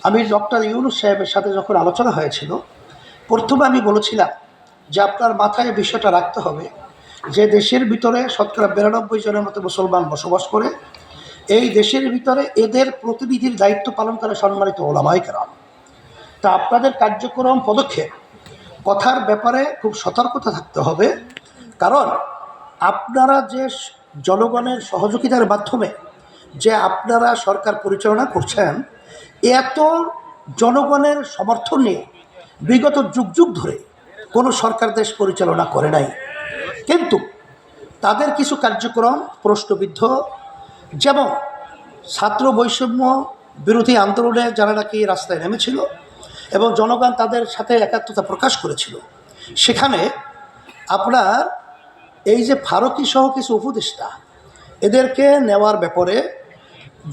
আমি ডক্টর ইউনূস সাহেবের সাথে যখন আলোচনা হয়েছিল, প্রথমে আমি বলেছিলাম যে আপনার মাথায় বিষয়টা রাখতে হবে যে দেশের ভিতরে শতকরা 92 জনের মতো মুসলমান বসবাস করে। এই দেশের ভিতরে এদের প্রতিনিধির দায়িত্ব পালন করে সম্মানিত ওলামায়ে কেরাম। তা আপনাদের কার্যক্রম পদক্ষেপ কথার ব্যাপারে খুব সতর্কতা থাকতে হবে, কারণ আপনারা যে জনগণের সহযোগিতার মাধ্যমে যে আপনারা সরকার পরিচালনা করছেন, এত জনগণের সমর্থন নিয়ে বিগত যুগ যুগ ধরে কোনো সরকার দেশ পরিচালনা করে নাই। কিন্তু তাদের কিছু কার্যক্রম প্রশ্নবিদ্ধ, যেমন ছাত্র বৈষম্য বিরোধী আন্দোলনে যারা নাকি রাস্তায় নেমেছিল এবং জনগণ তাদের সাথে একাত্মতা প্রকাশ করেছিল, সেখানে আপনার এই যে ফারুকী সহ কিছু উপদেষ্টা এদেরকে নেওয়ার ব্যাপারে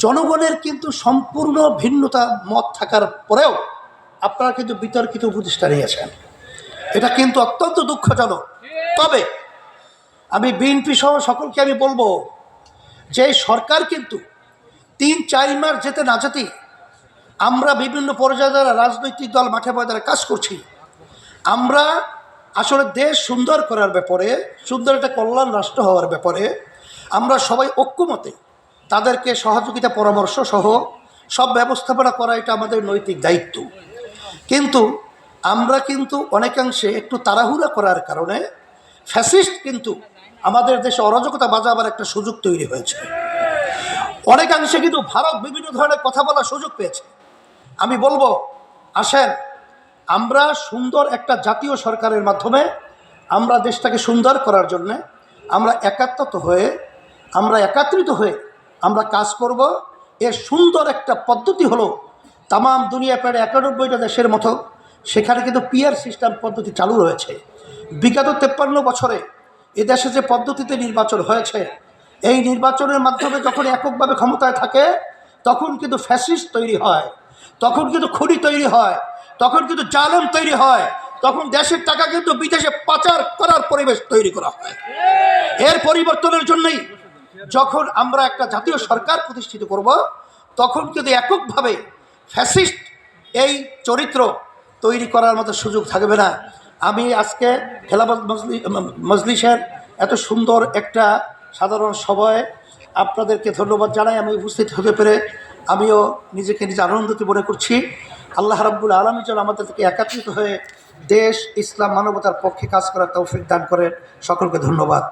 জনগণের কিন্তু সম্পূর্ণ ভিন্নতা মত থাকার পরেও আপনারা কিন্তু বিতর্কিত উপদেষ্টা নিয়েছেন। এটা কিন্তু অত্যন্ত দুঃখজনক। তবে আমি বিএনপি সহ সকলকে আমি বলবো যে সরকার কিন্তু ৩-৪ মাস যেতে না যেতেই আমরা বিভিন্ন পর্যায়ে যারা রাজনৈতিক দল মাঠে ময়দানে কাজ করছি, আমরা আসলে দেশ সুন্দর করার ব্যাপারে, সুন্দর একটা কল্যাণ রাষ্ট্র হওয়ার ব্যাপারে আমরা সবাই ঐক্যমতে তাদেরকে সহযোগিতা পরামর্শ সহ সব ব্যবস্থাপনা করা এটা আমাদের নৈতিক দায়িত্ব। কিন্তু আমরা কিন্তু অনেকাংশে একটু তাড়াহুড়া করার কারণে ফ্যাসিস্ট কিন্তু আমাদের দেশে অরাজকতা বাজাবার একটা সুযোগ তৈরি হয়েছে। অনেকাংশে কিন্তু ভারত বিভিন্ন ধরনের কথা বলার সুযোগ পেয়েছে। আমি বলবো, আসেন আমরা সুন্দর একটা জাতীয় সরকারের মাধ্যমে আমরা দেশটাকে সুন্দর করার জন্যে আমরা একাত্রিত হয়ে আমরা কাজ করব। এর সুন্দর একটা পদ্ধতি হলো, তামাম দুনিয়া প্রায় 91টা দেশের মতো সেখানে কিন্তু পিয়ার সিস্টেম পদ্ধতি চালু রয়েছে। বিগত 53 বছরে এদেশে যে পদ্ধতিতে নির্বাচন হয়েছে, এই নির্বাচনের মাধ্যমে যখন এককভাবে ক্ষমতায় থাকে তখন কিন্তু ফ্যাসিস্ট তৈরি হয়, তখন কিন্তু খুনি তৈরি হয়, তখন কিন্তু জালেম তৈরি হয়, তখন দেশের টাকা কিন্তু বিদেশে পাচার করার পরিবেশ তৈরি করা হয়। এর পরিবর্তনের জন্যই যখন আমরা একটা জাতীয় সরকার প্রতিষ্ঠিত করব, তখন কিন্তু এককভাবে ফ্যাসিস্ট এই চরিত্র তৈরি করার মতো সুযোগ থাকবে না। আমি আজকে খেলাফত মজলিসের এত সুন্দর একটা সাধারণ সভায় আপনাদেরকে ধন্যবাদ জানাই। আমি উপস্থিত হতে পেরে আমিও নিজেকে আনন্দিত মনে করছি। আল্লাহ রাব্বুল আলামিন যেন আমাদেরকে একত্রিত হয়ে দেশ, ইসলাম, মানবতার পক্ষে কাজ করার তৌফিক দান করেন। সকলকে ধন্যবাদ।